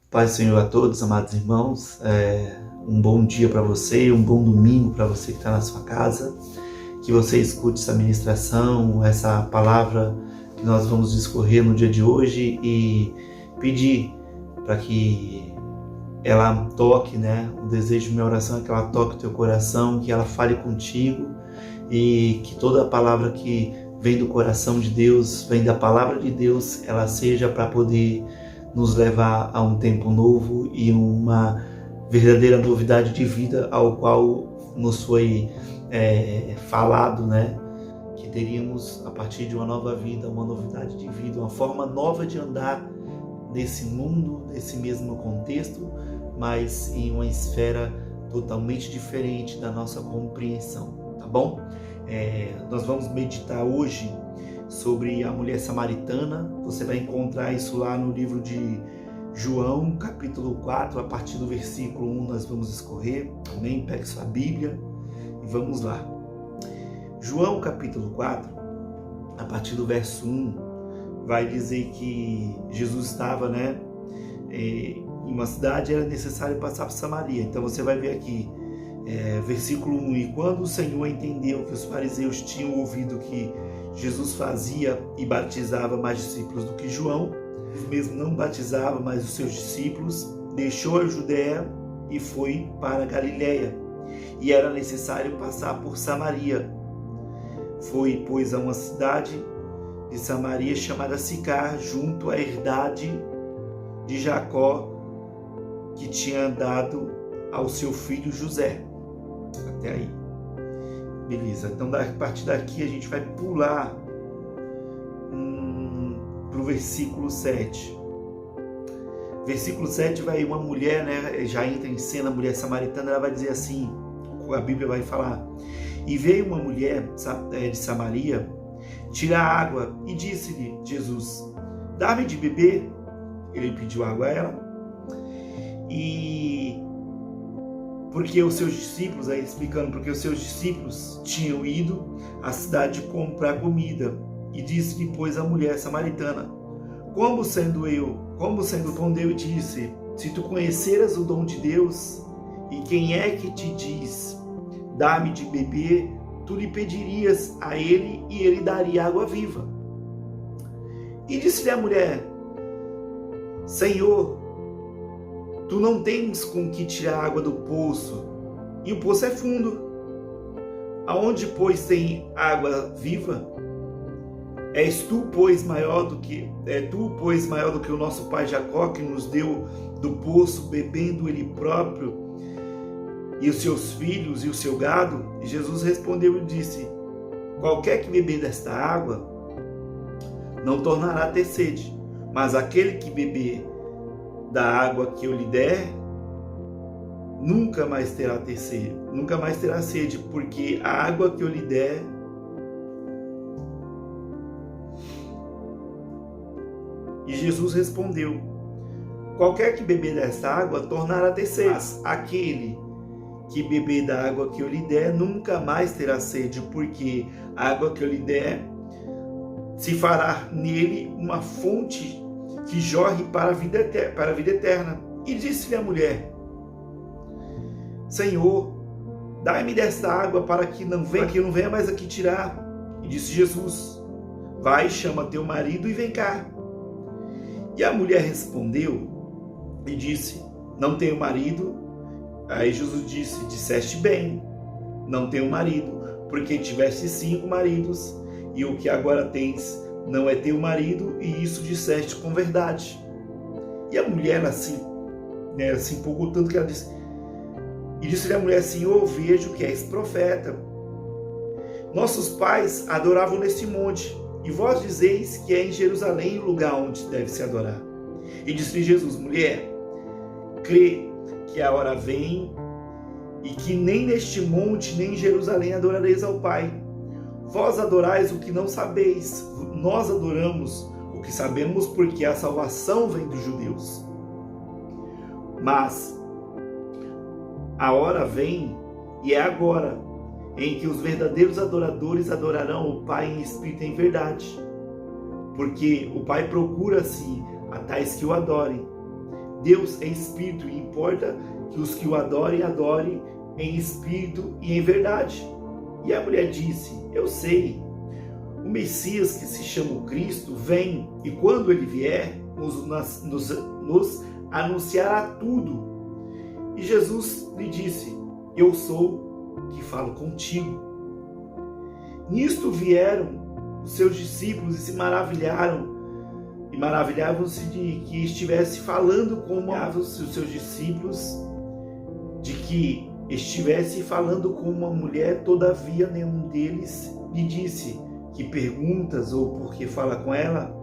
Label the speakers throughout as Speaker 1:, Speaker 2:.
Speaker 1: Paz do Senhor a todos, amados irmãos. Um bom dia para você, um bom domingo para você que está na sua casa. Que você escute essa ministração, essa palavra que nós vamos discorrer no dia de hoje e pedir para que ela toque, o desejo de minha oração é que ela toque o teu coração, que ela fale contigo e que toda a palavra que vem do coração de Deus, vem da palavra de Deus, ela seja para poder nos levar a um tempo novo e uma verdadeira novidade de vida, ao qual nos foi falado, que teríamos a partir de uma nova vida, uma novidade de vida, uma forma nova de andar nesse mundo, nesse mesmo contexto, mas em uma esfera totalmente diferente da nossa compreensão, tá bom? Nós vamos meditar hoje sobre a mulher samaritana. Você vai encontrar isso lá no livro de João, capítulo 4, a partir do versículo 1 nós vamos escorrer, amém? Pegue sua Bíblia e vamos lá. João, capítulo 4, a partir do verso 1, vai dizer que Jesus estava, em uma cidade, era necessário passar por Samaria. Então você vai ver aqui, versículo 1, e quando o Senhor entendeu que os fariseus tinham ouvido que Jesus fazia e batizava mais discípulos do que João, ele mesmo não batizava mais os seus discípulos, deixou a Judéia e foi para a Galiléia, e era necessário passar por Samaria. Foi, pois, a uma cidade de Samaria chamada Sicar, junto à herdade de Jacó, que tinha dado ao seu filho José. Até aí. Beleza, então a partir daqui a gente vai pular para o versículo 7. Versículo 7 vai uma mulher, já entra em cena, a mulher samaritana, ela vai dizer assim, a Bíblia vai falar: e veio uma mulher de Samaria tirar água e disse-lhe Jesus: dá-me de beber. Ele pediu água a ela, e porque os seus discípulos, aí explicando, porque os seus discípulos tinham ido à cidade comprar comida, e disse-lhe, pois, a mulher samaritana: como sendo respondeu e disse: se tu conheceras o dom de Deus, e quem é que te diz, dá-me de beber, tu lhe pedirias a ele, e ele daria água viva. E disse-lhe a mulher: Senhor, tu não tens com que tirar água do poço, e o poço é fundo. Aonde, pois, tem água viva? És tu, pois, maior do que o nosso pai Jacó, que nos deu do poço, bebendo ele próprio, e os seus filhos e o seu gado? E Jesus respondeu e disse: qualquer que beber desta água não tornará a ter sede, mas aquele que beber da água que eu lhe der, nunca mais terá sede, porque a água que eu lhe der E Jesus respondeu: qualquer que beber desta água tornará a ter sede, mas aquele que beber da água que eu lhe der nunca mais terá sede, porque a água que eu lhe der se fará nele uma fonte que jorre para a vida eterna. E disse-lhe a mulher: Senhor, dai-me desta água para que não venha mais aqui tirar. E disse Jesus: vai, chama teu marido e vem cá. E a mulher respondeu e disse: não tenho marido. Aí Jesus disse: disseste bem, não tenho marido, porque tiveste 5 maridos, e o que agora tens não é teu marido, e isso disseste com verdade. E a mulher assim, se empolgou tanto que ela disse, e disse-lhe a mulher: Senhor, vejo que és profeta. Nossos pais adoravam neste monte, e vós dizeis que é em Jerusalém o lugar onde deve se adorar. E disse-lhe Jesus: mulher, crê que a hora vem, e que nem neste monte, nem em Jerusalém adorareis ao Pai. Vós adorais o que não sabeis, nós adoramos o que sabemos, porque a salvação vem dos judeus. Mas a hora vem, e é agora, em que os verdadeiros adoradores adorarão o Pai em espírito e em verdade, porque o Pai procura-se a tais que o adorem. Deus é espírito e importa que os que o adorem em espírito e em verdade. E a mulher disse: eu sei, o Messias, que se chama o Cristo, vem, e quando ele vier, nos anunciará tudo. E Jesus lhe disse: eu sou que falo contigo. Nisto vieram os seus discípulos e se maravilhavam-se de que estivesse falando como os seus discípulos, de que estivesse falando com uma mulher. Todavia nenhum deles lhe disse: que perguntas, ou por que fala com ela?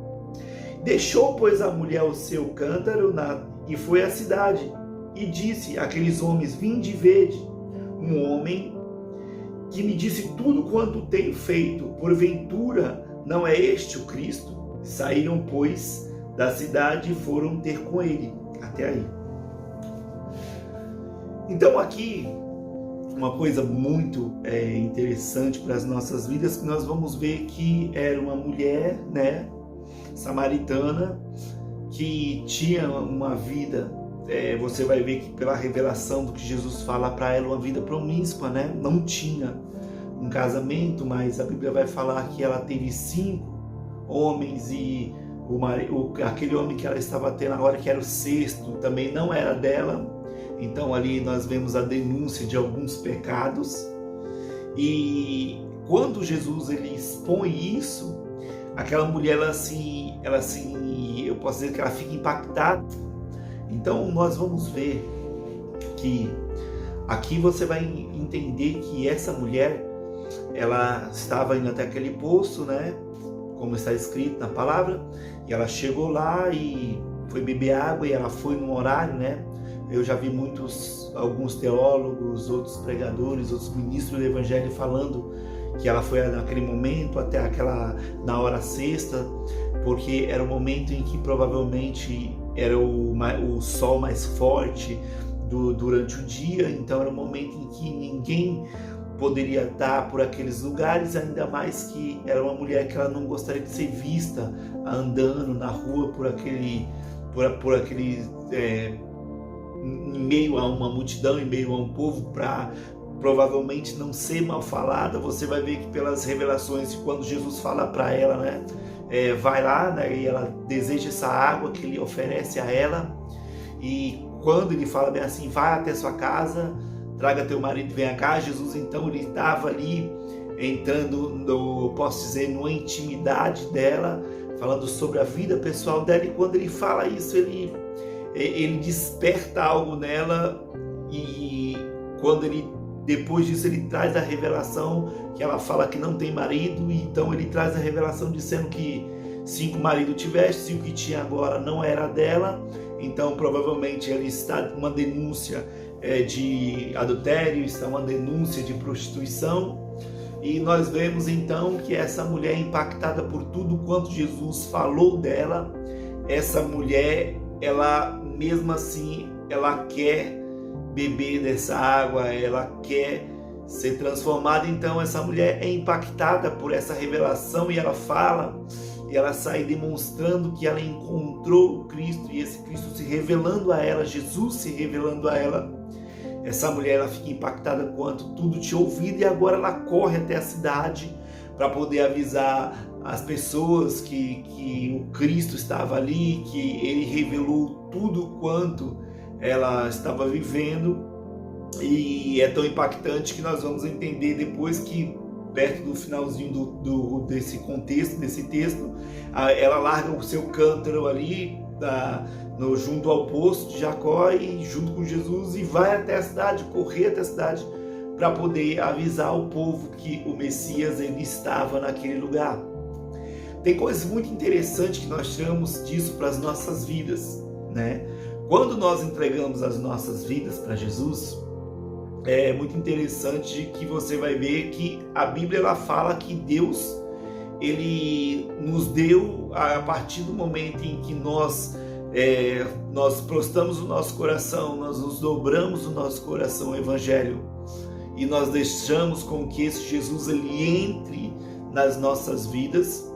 Speaker 1: Deixou, pois, a mulher o seu cântaro e foi à cidade, e disse àqueles homens: vinde e vede um homem que me disse tudo quanto tenho feito. Porventura não é este o Cristo? Saíram, pois, da cidade e foram ter com ele. Até aí. Então aqui, uma coisa muito interessante para as nossas vidas, que nós vamos ver que era uma mulher, né, samaritana, que tinha uma vida, você vai ver que pela revelação do que Jesus fala para ela, uma vida promíscua, né? Não tinha um casamento, mas a Bíblia vai falar que ela teve 5 homens e aquele homem que ela estava tendo agora, que era o 6º, também não era dela. Então ali nós vemos a denúncia de alguns pecados, e quando Jesus ele expõe isso, aquela mulher eu posso dizer que ela fica impactada. Então nós vamos ver que aqui você vai entender que essa mulher, ela estava indo até aquele poço, né, como está escrito na palavra, e ela chegou lá e foi beber água, e ela foi num horário, né? Eu já vi alguns teólogos, outros pregadores, outros ministros do evangelho falando que ela foi naquele momento até na hora sexta, porque era o momento em que provavelmente era o sol mais forte durante o dia. Então era um momento em que ninguém poderia estar por aqueles lugares, ainda mais que era uma mulher que ela não gostaria de ser vista andando na rua em meio a uma multidão, em meio a um povo, para provavelmente não ser mal falada. Você vai ver que pelas revelações de quando Jesus fala para ela, né, vai lá, né, e ela deseja essa água que ele oferece a ela, e quando ele fala bem assim: vai até sua casa, traga teu marido e venha cá. Jesus então ele estava ali entrando, posso dizer, numa intimidade dela, falando sobre a vida pessoal dela, e quando ele fala isso, ele desperta algo nela, e depois disso ele traz a revelação que ela fala que não tem marido. E então ele traz a revelação dizendo que 5 maridos tiveste, 5 que tinha agora não era dela. Então provavelmente ele está uma denúncia de adultério, está uma denúncia de prostituição. E nós vemos então que essa mulher, impactada por tudo quanto Jesus falou dela, essa mulher, ela mesmo assim, ela quer beber dessa água, ela quer ser transformada. Então essa mulher é impactada por essa revelação, e ela fala, e ela sai demonstrando que ela encontrou o Cristo, e esse Cristo se revelando a ela, Jesus se revelando a ela. Essa mulher, ela fica impactada quanto tudo tinha ouvido, e agora ela corre até a cidade para poder avisar as pessoas que o Cristo estava ali, que ele revelou tudo quanto ela estava vivendo. E é tão impactante que nós vamos entender depois que, perto do finalzinho desse contexto, desse texto, ela larga o seu cântaro ali junto ao poço de Jacó, e junto com Jesus, e vai até a cidade, correr até a cidade, para poder avisar o povo que o Messias ele estava naquele lugar. Tem coisas muito interessantes que nós tiramos disso para as nossas vidas, né? Quando nós entregamos as nossas vidas para Jesus, é muito interessante que você vai ver que a Bíblia ela fala que Deus ele nos deu, a partir do momento em que nós prostramos o nosso coração, nós nos dobramos o nosso coração ao Evangelho, e nós deixamos com que esse Jesus ele entre nas nossas vidas.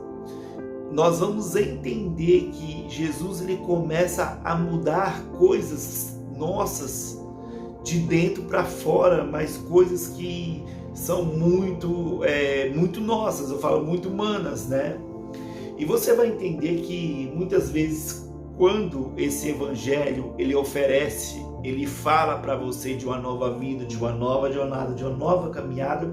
Speaker 1: nós vamos entender que Jesus ele começa a mudar coisas nossas de dentro para fora, mas coisas que são muito nossas, eu falo muito humanas, né? E você vai entender que muitas vezes quando esse evangelho ele oferece, ele fala para você de uma nova vida, de uma nova jornada, de uma nova caminhada,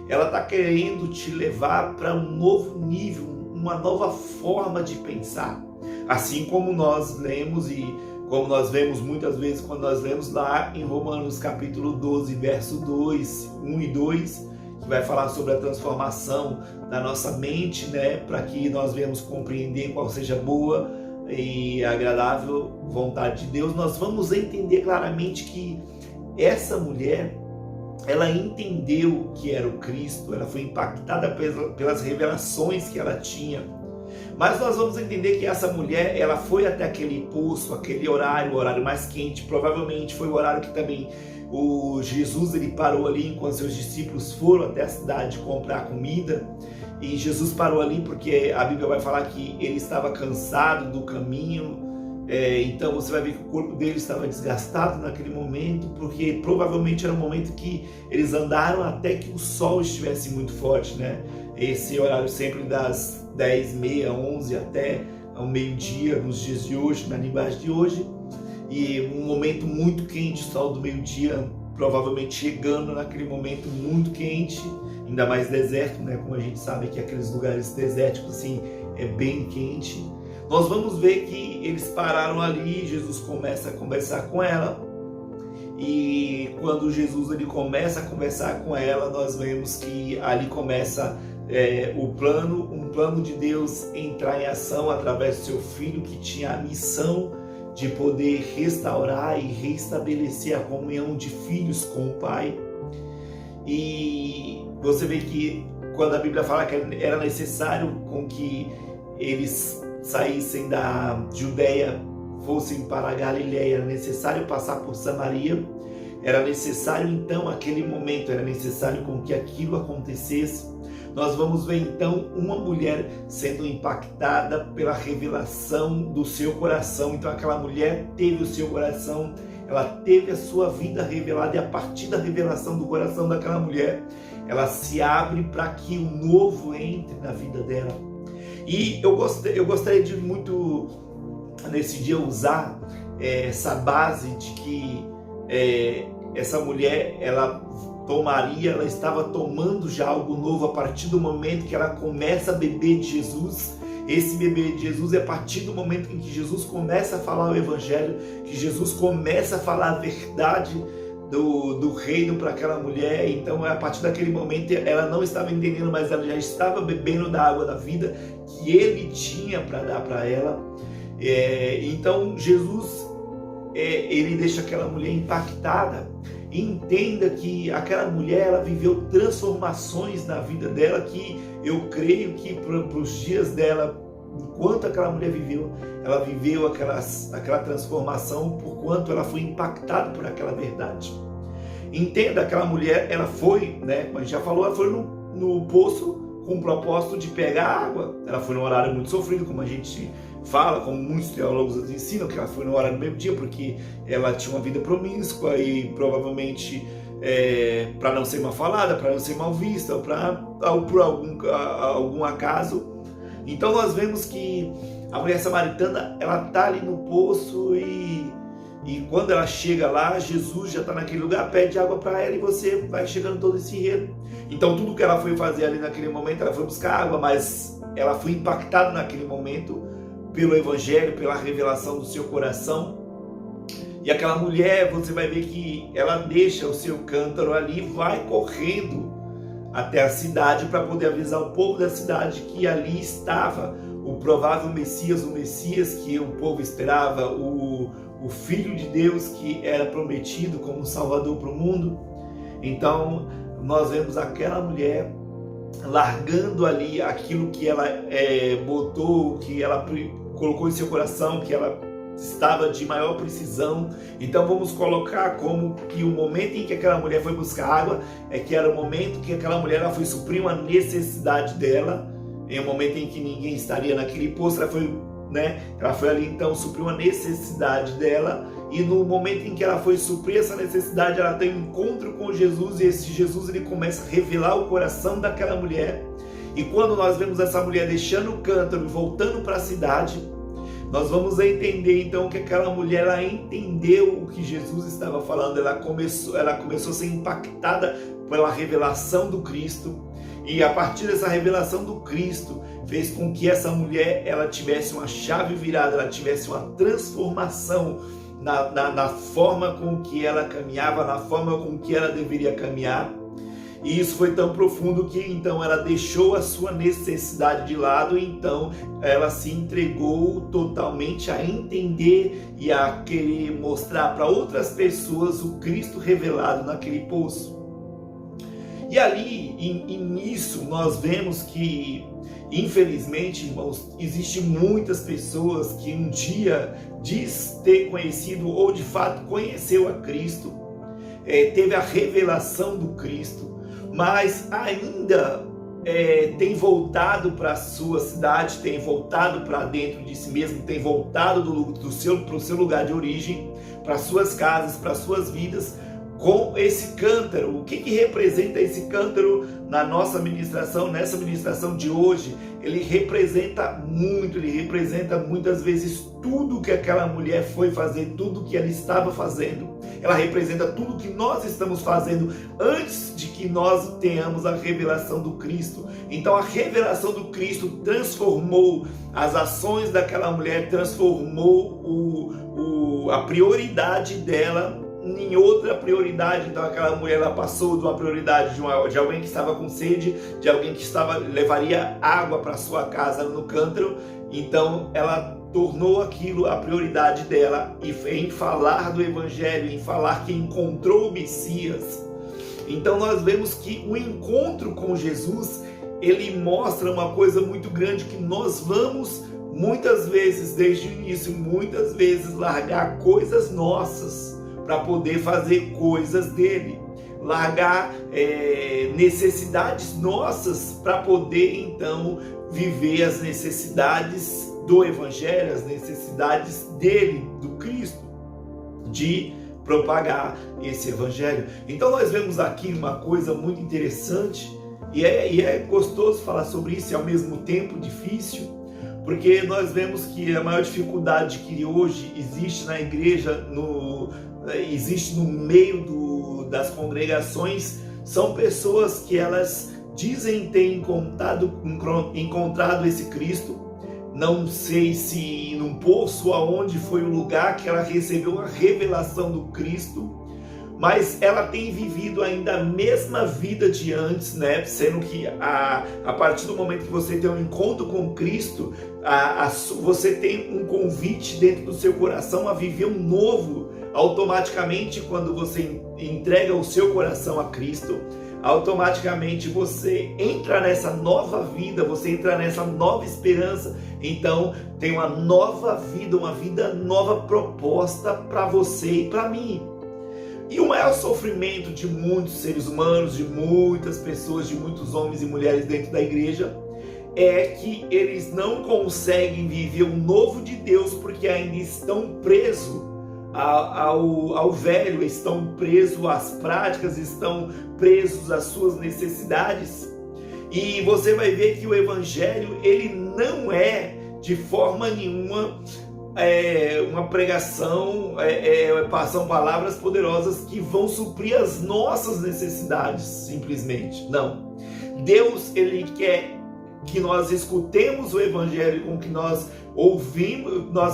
Speaker 1: ela está querendo te levar para um novo nível, uma nova forma de pensar. Assim como nós lemos e como nós vemos muitas vezes quando nós lemos lá em Romanos capítulo 12, verso 2, 1 e 2, que vai falar sobre a transformação da nossa mente, né, para que nós venhamos compreender qual seja boa e agradável vontade de Deus. Nós vamos entender claramente que essa mulher, ela entendeu que era o Cristo, ela foi impactada pelas revelações que ela tinha. Mas nós vamos entender que essa mulher, ela foi até aquele poço, aquele horário, o horário mais quente, provavelmente foi o horário que também o Jesus ele parou ali enquanto seus discípulos foram até a cidade comprar comida. E Jesus parou ali porque a Bíblia vai falar que ele estava cansado do caminho. Então você vai ver que o corpo dele estava desgastado naquele momento, porque provavelmente era um momento que eles andaram até que o sol estivesse muito forte, né? Esse horário sempre das 10h30, 11 até ao meio-dia, nos dias de hoje, na linguagem de hoje. E um momento muito quente, o sol do meio-dia provavelmente chegando naquele momento muito quente, ainda mais deserto, né? Como a gente sabe que aqueles lugares desérticos assim é bem quente. Nós vamos ver que eles pararam ali, Jesus começa a conversar com ela. E quando Jesus ele começa a conversar com ela, nós vemos que ali começa um plano de Deus entrar em ação através do seu filho, que tinha a missão de poder restaurar e restabelecer a comunhão de filhos com o Pai. E você vê que quando a Bíblia fala que era necessário com que eles saíssem da Judeia, fossem para a Galileia, era necessário passar por Samaria, era necessário então aquele momento, era necessário com que aquilo acontecesse. Nós vamos ver então uma mulher sendo impactada pela revelação do seu coração. Então aquela mulher teve o seu coração, ela teve a sua vida revelada, e a partir da revelação do coração daquela mulher, ela se abre para que o novo entre na vida dela. E eu gostaria de muito nesse dia usar essa base de que essa mulher ela estava tomando já algo novo a partir do momento que ela começa a beber de Jesus. Esse beber de Jesus é a partir do momento em que Jesus começa a falar o Evangelho, que Jesus começa a falar a verdade do reino para aquela mulher. Então a partir daquele momento ela não estava entendendo, mas ela já estava bebendo da água da vida que ele tinha para dar para ela. Então Jesus ele deixa aquela mulher impactada. E entenda que aquela mulher ela viveu transformações na vida dela, que eu creio que para os dias dela, enquanto aquela mulher viveu, ela viveu aquela transformação por quanto ela foi impactada por aquela verdade. Entenda, aquela mulher, ela foi, né, como a gente já falou, ela foi no poço com o propósito de pegar água. Ela foi num horário muito sofrido, como a gente fala, como muitos teólogos ensinam, que ela foi no horário do meio dia, porque ela tinha uma vida promíscua e provavelmente para não ser mal falada, para não ser mal vista, ou por algum acaso. Então nós vemos que a mulher samaritana, ela está ali no poço e quando ela chega lá, Jesus já está naquele lugar, pede água para ela e você vai chegando todo esse enredo. Então tudo que ela foi fazer ali naquele momento, ela foi buscar água, mas ela foi impactada naquele momento pelo Evangelho, pela revelação do seu coração. E aquela mulher, você vai ver que ela deixa o seu cântaro ali e vai correndo até a cidade para poder avisar o povo da cidade que ali estava o provável Messias, o Messias que o povo esperava, o Filho de Deus que era prometido como Salvador para o mundo. Então nós vemos aquela mulher largando ali aquilo que ela botou, que ela colocou em seu coração, que ela estava de maior precisão. Então vamos colocar como que o momento em que aquela mulher foi buscar água que era o momento que aquela mulher ela foi suprir uma necessidade dela, em um momento em que ninguém estaria naquele poço, ela foi ali então suprir uma necessidade dela, e no momento em que ela foi suprir essa necessidade, ela tem um encontro com Jesus, e esse Jesus ele começa a revelar o coração daquela mulher. E quando nós vemos essa mulher deixando o cântaro e voltando para a cidade, nós vamos entender então que aquela mulher, ela entendeu o que Jesus estava falando, ela começou a ser impactada pela revelação do Cristo, e a partir dessa revelação do Cristo, fez com que essa mulher ela tivesse uma chave virada, ela tivesse uma transformação na forma com que ela caminhava, na forma com que ela deveria caminhar. E isso foi tão profundo que então ela deixou a sua necessidade de lado, e então ela se entregou totalmente a entender e a querer mostrar para outras pessoas o Cristo revelado naquele poço. E ali, e nisso, nós vemos que, infelizmente, irmãos, existem muitas pessoas que um dia diz ter conhecido ou de fato conheceu a Cristo, teve a revelação do Cristo, mas ainda tem voltado para a sua cidade, tem voltado para dentro de si mesmo, tem voltado para o seu lugar de origem, para suas casas, para suas vidas, com esse cântaro. O que representa esse cântaro na nossa ministração, nessa ministração de hoje? Ele representa muitas vezes tudo que aquela mulher foi fazer, tudo que ela estava fazendo. Ela representa tudo que nós estamos fazendo antes de que nós tenhamos a revelação do Cristo. Então a revelação do Cristo transformou as ações daquela mulher, transformou a prioridade dela em outra prioridade. Então aquela mulher, ela passou de uma prioridade de alguém que estava com sede, de alguém que levaria água para sua casa no cântaro. Então ela tornou aquilo a prioridade dela, e em falar do Evangelho, em falar que encontrou o Messias. Então nós vemos que o encontro com Jesus, ele mostra uma coisa muito grande, que nós vamos muitas vezes, desde o início, muitas vezes largar coisas nossas para poder fazer coisas dele, largar necessidades nossas para poder então viver as necessidades do Evangelho, as necessidades dele, do Cristo, de propagar esse Evangelho. Então nós vemos aqui uma coisa muito interessante, e é gostoso falar sobre isso, e ao mesmo tempo difícil, porque nós vemos que a maior dificuldade que hoje existe na igreja, existe no meio das congregações, são pessoas que elas dizem ter encontrado esse Cristo. Não sei se num poço, aonde foi o lugar que ela recebeu a revelação do Cristo, mas ela tem vivido ainda a mesma vida de antes, né? Sendo que a partir do momento que você tem um encontro com Cristo, você tem um convite dentro do seu coração a viver um novo. Automaticamente, quando você entrega o seu coração a Cristo, automaticamente você entra nessa nova vida, você entra nessa nova esperança. Então tem uma nova vida, uma vida nova proposta para você e para mim. E o maior sofrimento de muitos seres humanos, de muitas pessoas, de muitos homens e mulheres dentro da igreja, é que eles não conseguem viver o novo de Deus, porque ainda estão presos ao velho, estão presos às práticas, estão presos às suas necessidades. E você vai ver que o Evangelho, ele não é de forma nenhuma uma pregação, são palavras poderosas que vão suprir as nossas necessidades, simplesmente. Não. Deus, ele quer que nós escutemos o Evangelho, com que nós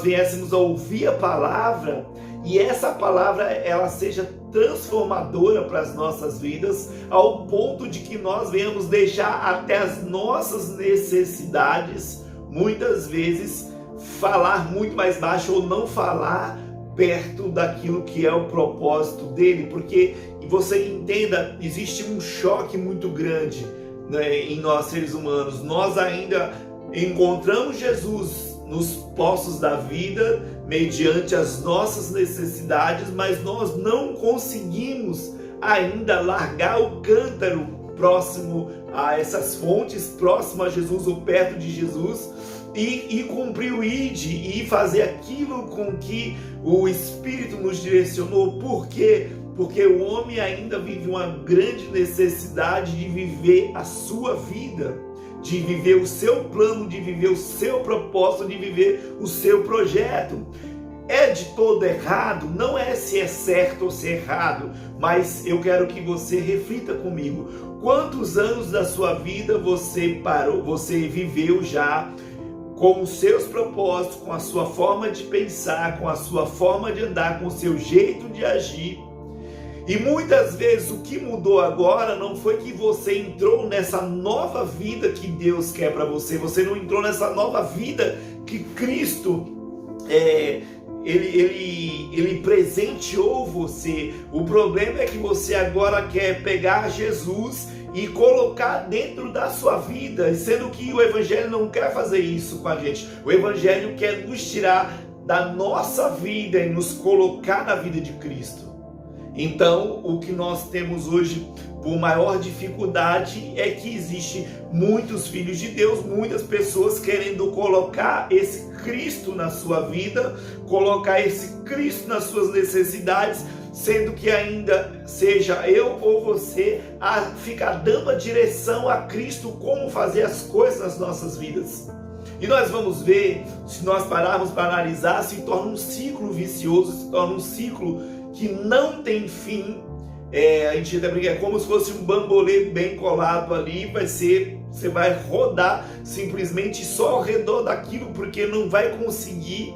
Speaker 1: viéssemos a ouvir a palavra, e essa palavra ela seja transformadora para as nossas vidas, ao ponto de que nós venhamos deixar até as nossas necessidades, muitas vezes, falar muito mais baixo, ou não falar perto daquilo que é o propósito dele. Porque, você entenda, existe um choque muito grande, né, em nós seres humanos. Nós ainda encontramos Jesus nos poços da vida, mediante as nossas necessidades, mas nós não conseguimos ainda largar o cântaro próximo a essas fontes, próximo a Jesus ou perto de Jesus, e cumprir o ID e fazer aquilo com que o Espírito nos direcionou. Por quê? Porque o homem ainda vive uma grande necessidade de viver a sua vida, de viver o seu plano, de viver o seu propósito, de viver o seu projeto. É de todo errado? Não é se é certo ou se é errado, mas eu quero que você reflita comigo. Quantos anos da sua vida você viveu já com os seus propósitos, com a sua forma de pensar, com a sua forma de andar, com o seu jeito de agir? E muitas vezes o que mudou agora não foi que você entrou nessa nova vida que Deus quer para você. Você não entrou nessa nova vida que Cristo ele presenteou você. O problema é que você agora quer pegar Jesus e colocar dentro da sua vida, sendo que o Evangelho não quer fazer isso com a gente. O Evangelho quer nos tirar da nossa vida e nos colocar na vida de Cristo. Então, o que nós temos hoje por maior dificuldade é que existe muitos filhos de Deus, muitas pessoas querendo colocar esse Cristo na sua vida, colocar esse Cristo nas suas necessidades, sendo que ainda seja eu ou você a ficar dando a direção a Cristo como fazer as coisas nas nossas vidas. E nós vamos ver, se nós pararmos para analisar, se torna um ciclo vicioso, se torna um ciclo que não tem fim. A gente até brinca, é como se fosse um bambolê bem colado ali, você vai rodar simplesmente só ao redor daquilo, porque não vai conseguir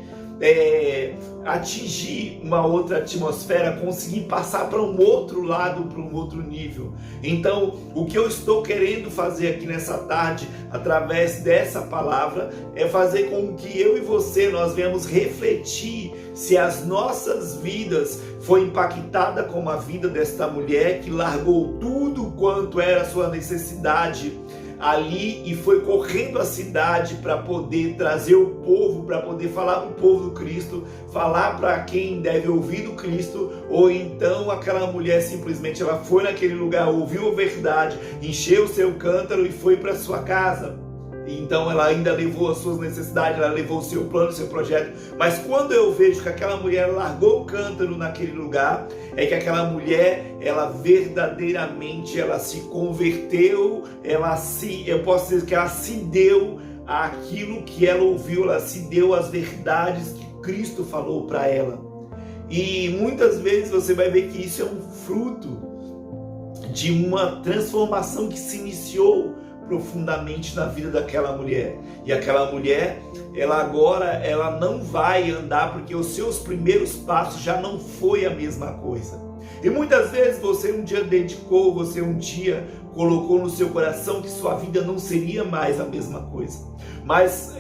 Speaker 1: atingir uma outra atmosfera, conseguir passar para um outro lado, para um outro nível. Então, o que eu estou querendo fazer aqui nessa tarde, através dessa palavra, é fazer com que eu e você, nós venhamos refletir se as nossas vidas foi impactada como a vida desta mulher que largou tudo quanto era sua necessidade ali e foi correndo à cidade para poder trazer o povo, para poder falar para o povo do Cristo, falar para quem deve ouvir do Cristo, ou então aquela mulher simplesmente ela foi naquele lugar, ouviu a verdade, encheu o seu cântaro e foi para sua casa. Então ela ainda levou as suas necessidades, ela levou o seu plano, o seu projeto. Mas quando eu vejo que aquela mulher largou o cântaro naquele lugar, é que aquela mulher, ela verdadeiramente, ela se converteu, eu posso dizer que ela se deu àquilo que ela ouviu, ela se deu às verdades que Cristo falou para ela. E muitas vezes você vai ver que isso é um fruto de uma transformação que se iniciou profundamente na vida daquela mulher. E aquela mulher, ela não vai andar porque os seus primeiros passos já não foi a mesma coisa. E muitas vezes você um dia dedicou, você um dia colocou no seu coração que sua vida não seria mais a mesma coisa. Mas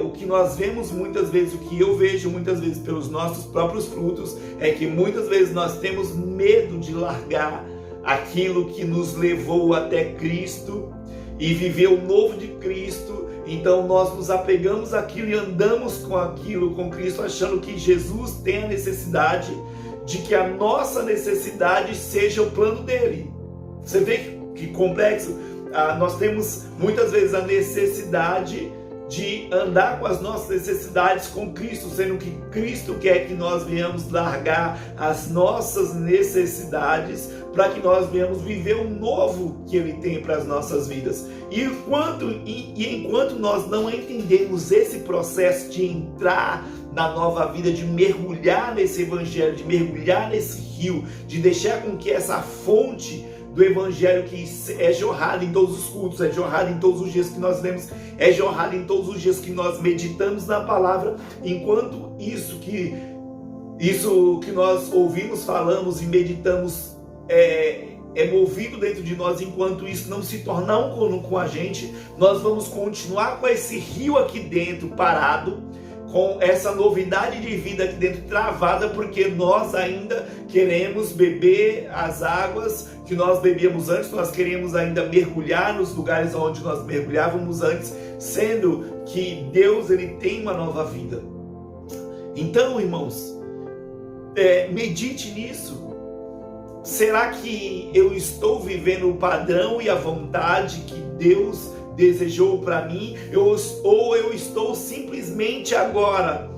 Speaker 1: o que nós vemos muitas vezes, o que eu vejo muitas vezes pelos nossos próprios frutos, é que muitas vezes nós temos medo de largar aquilo que nos levou até Cristo e viver o novo de Cristo. Então nós nos apegamos àquilo e andamos com aquilo, com Cristo, achando que Jesus tem a necessidade de que a nossa necessidade seja o plano dele. Você vê que complexo? Nós temos muitas vezes a necessidade de andar com as nossas necessidades com Cristo, sendo que Cristo quer que nós venhamos largar as nossas necessidades para que nós venhamos viver o novo que Ele tem para as nossas vidas. E enquanto nós não entendemos esse processo de entrar na nova vida, de mergulhar nesse Evangelho, de mergulhar nesse rio, de deixar com que essa fonte do Evangelho que é jorrada em todos os cultos, é jorrada em todos os dias que nós lemos, é jorrada em todos os dias que nós meditamos na palavra, enquanto isso que nós ouvimos, falamos e meditamos é movido dentro de nós, enquanto isso não se tornar um com a gente, nós vamos continuar com esse rio aqui dentro parado, com essa novidade de vida aqui dentro travada, porque nós ainda queremos beber as águas que nós bebíamos antes, nós queremos ainda mergulhar nos lugares onde nós mergulhávamos antes, sendo que Deus ele tem uma nova vida. Então, irmãos, medite nisso. será que eu estou vivendo o padrão e a vontade que Deus desejou para mim? Ou eu estou simplesmente agora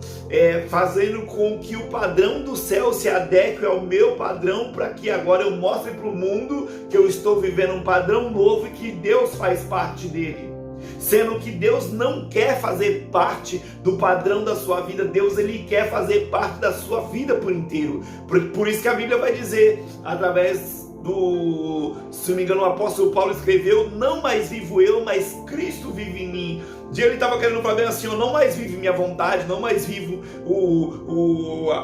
Speaker 1: fazendo com que o padrão do céu se adeque ao meu padrão, para que agora eu mostre para o mundo que eu estou vivendo um padrão novo e que Deus faz parte dele? Sendo que Deus não quer fazer parte do padrão da sua vida, Deus ele quer fazer parte da sua vida por inteiro. Por isso que a Bíblia vai dizer, através se não me engano, o apóstolo Paulo escreveu: não mais vivo eu, mas Cristo vive em mim. Ele estava querendo falar assim: eu não mais vivo minha vontade, não mais vivo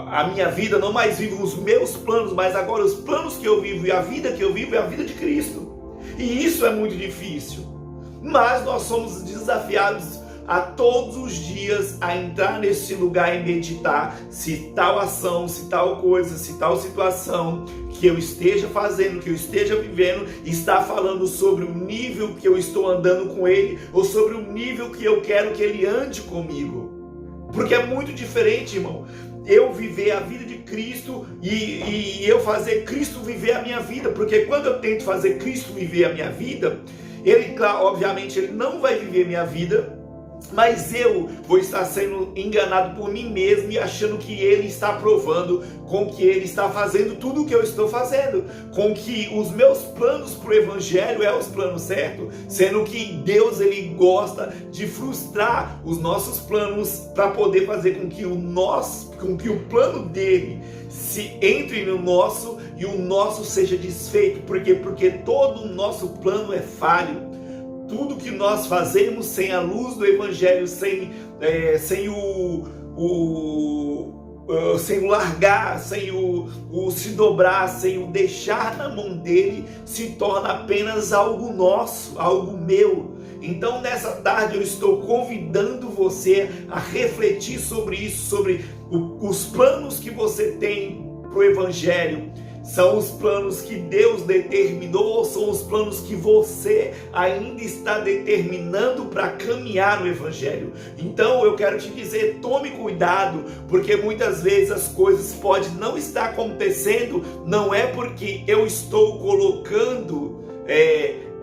Speaker 1: a minha vida, não mais vivo os meus planos, mas agora os planos que eu vivo e a vida que eu vivo é a vida de Cristo. E isso é muito difícil, mas nós somos desafiados a todos os dias a entrar nesse lugar e meditar se tal ação, se tal coisa, se tal situação que eu esteja fazendo, que eu esteja vivendo, está falando sobre o nível que eu estou andando com ele, ou sobre o nível que eu quero que ele ande comigo. Porque é muito diferente, irmão, eu viver a vida de Cristo e eu fazer Cristo viver a minha vida. Porque quando eu tento fazer Cristo viver a minha vida, ele, claro, obviamente, ele não vai viver minha vida, mas eu vou estar sendo enganado por mim mesmo e achando que ele está provando, com que ele está fazendo tudo o que eu estou fazendo, com que os meus planos para o evangelho é os planos certos, sendo que Deus ele gosta de frustrar os nossos planos para poder fazer com que o plano dele se entre no nosso e o nosso seja desfeito. Por quê? Porque todo o nosso plano é falho. Tudo que nós fazemos sem a luz do evangelho, sem o largar, sem o se dobrar, sem o deixar na mão dele, se torna apenas algo nosso, algo meu. Então nessa tarde eu estou convidando você a refletir sobre isso, sobre os planos que você tem para o evangelho. São os planos que Deus determinou ou são os planos que você ainda está determinando para caminhar no evangelho? Então eu quero te dizer, tome cuidado, porque muitas vezes as coisas podem não estar acontecendo, não é porque eu estou colocando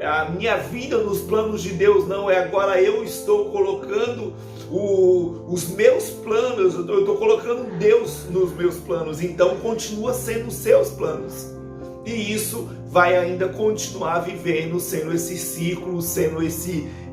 Speaker 1: a minha vida nos planos de Deus, não, é agora eu estou colocando os meus planos, eu estou colocando Deus nos meus planos, então continua sendo os seus planos, e isso vai ainda continuar vivendo, sendo esse ciclo, sendo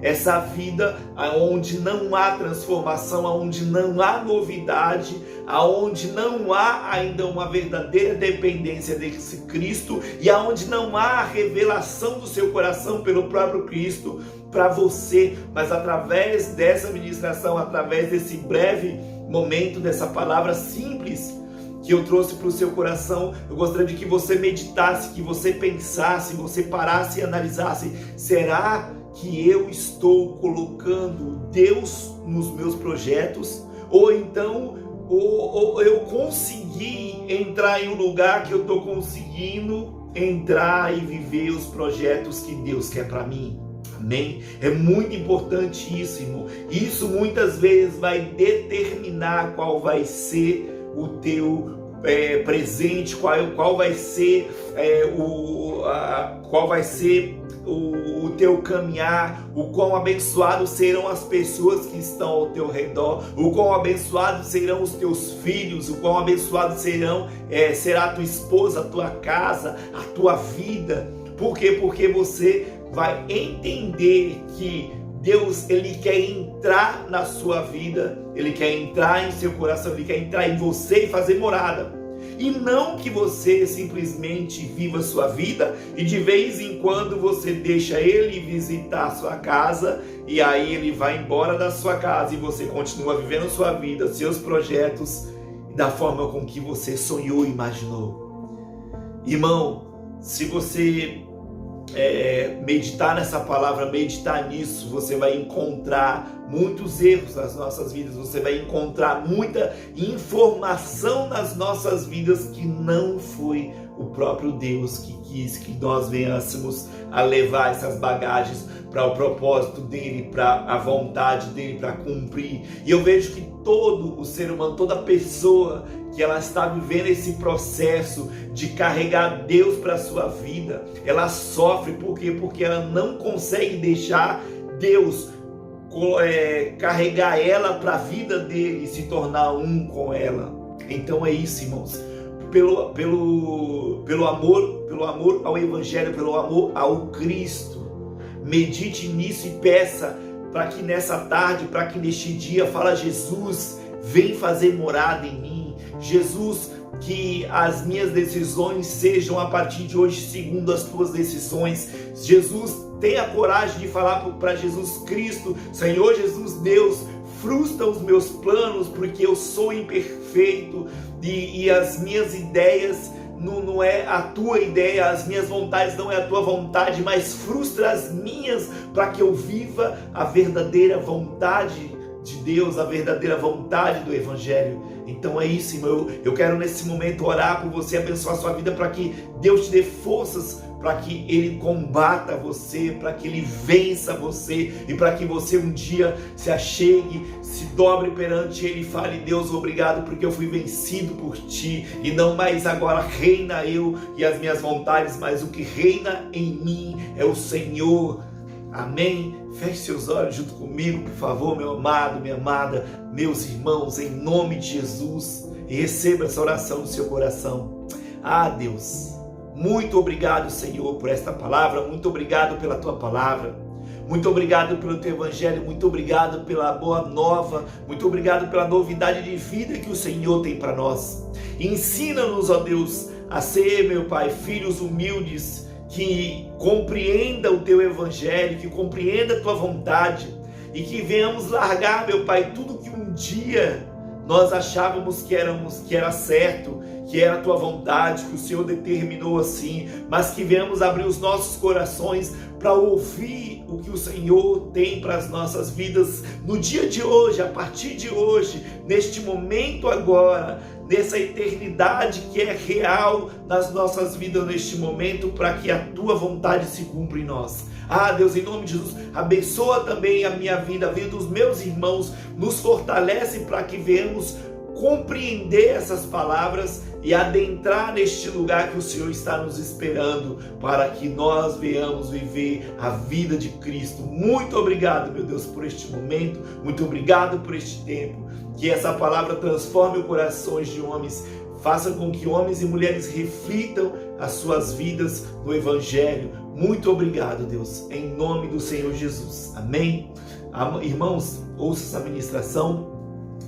Speaker 1: essa vida onde não há transformação, onde não há novidade, onde não há ainda uma verdadeira dependência desse Cristo, e onde não há a revelação do seu coração pelo próprio Cristo para você. Mas através dessa ministração, através desse breve momento, dessa palavra simples que eu trouxe para o seu coração, eu gostaria de que você meditasse, que você pensasse, você parasse e analisasse: será que eu estou colocando Deus nos meus projetos? Ou então eu consegui entrar em um lugar que eu estou conseguindo entrar e viver os projetos que Deus quer para mim? Amém? É muito importante isso, irmão. Isso muitas vezes vai determinar qual vai ser o teu presente, qual vai ser o teu caminhar, o quão abençoados serão as pessoas que estão ao teu redor, o quão abençoados serão os teus filhos, o quão abençoados será a tua esposa, a tua casa, a tua vida. Por quê? Porque você vai entender que Deus, ele quer entrar na sua vida, ele quer entrar em seu coração, ele quer entrar em você e fazer morada. E não que você simplesmente viva a sua vida e de vez em quando você deixa ele visitar a sua casa e aí ele vai embora da sua casa e você continua vivendo a sua vida, seus projetos da forma com que você sonhou e imaginou. Irmão, se você meditar nessa palavra, meditar nisso, você vai encontrar muitos erros nas nossas vidas, você vai encontrar muita informação nas nossas vidas que não foi o próprio Deus que quis que nós venhamos a levar essas bagagens para o propósito dele, para a vontade dele, para cumprir. E eu vejo que todo o ser humano, toda pessoa que ela está vivendo esse processo de carregar Deus para a sua vida, ela sofre. Por quê? Porque ela não consegue deixar Deus carregar ela para a vida dele e se tornar um com ela. Então é isso, irmãos. Pelo amor ao Evangelho, pelo amor ao Cristo, medite nisso e peça para que nessa tarde, para que neste dia, fala: Jesus, vem fazer morada em mim. Jesus, que as minhas decisões sejam a partir de hoje segundo as tuas decisões. Jesus, tenha coragem de falar para Jesus Cristo: Senhor Jesus Deus, frustra os meus planos, porque eu sou imperfeito e as minhas ideias não é a tua ideia, as minhas vontades não é a tua vontade, mas frustra as minhas para que eu viva a verdadeira vontade de Deus, a verdadeira vontade do Evangelho. Então é isso, irmão. Eu quero nesse momento orar por você, abençoar a sua vida, para que Deus te dê forças, para que Ele combata você, para que Ele vença você e para que você um dia se achegue, se dobre perante Ele e fale: Deus, obrigado porque eu fui vencido por Ti e não mais agora reina eu e as minhas vontades, mas o que reina em mim é o Senhor. Amém? Feche seus olhos junto comigo, por favor, meu amado, minha amada, meus irmãos, em nome de Jesus, e receba essa oração no seu coração. Ah, Deus, muito obrigado, Senhor, por esta palavra, muito obrigado pela Tua palavra, muito obrigado pelo Teu Evangelho, muito obrigado pela boa nova, muito obrigado pela novidade de vida que o Senhor tem para nós. Ensina-nos, ó Deus, a ser, meu Pai, filhos humildes, que compreenda o Teu Evangelho, que compreenda a Tua vontade e que venhamos largar, meu Pai, tudo que um dia nós achávamos que era certo, que era a Tua vontade, que o Senhor determinou assim, mas que venhamos abrir os nossos corações para ouvir o que o Senhor tem para as nossas vidas no dia de hoje, a partir de hoje, neste momento agora, nessa eternidade que é real nas nossas vidas neste momento, para que a Tua vontade se cumpra em nós. Ah, Deus, em nome de Jesus, abençoa também a minha vida, a vida dos meus irmãos, nos fortalece para que venhamos compreender essas palavras e adentrar neste lugar que o Senhor está nos esperando, para que nós venhamos viver a vida de Cristo. Muito obrigado, meu Deus, por este momento, muito obrigado por este tempo, que essa palavra transforme os corações de homens, faça com que homens e mulheres reflitam as suas vidas no Evangelho. Muito obrigado, Deus, em nome do Senhor Jesus. Amém? Irmãos, ouça essa ministração,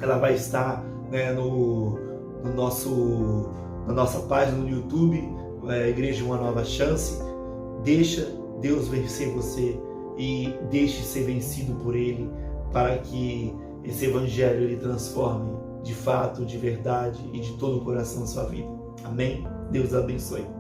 Speaker 1: ela vai estar na nossa página no YouTube, Igreja Uma Nova Chance. Deixa Deus vencer você e deixe ser vencido por Ele, para que esse Evangelho ele transforme de fato, de verdade e de todo o coração a sua vida. Amém? Deus abençoe.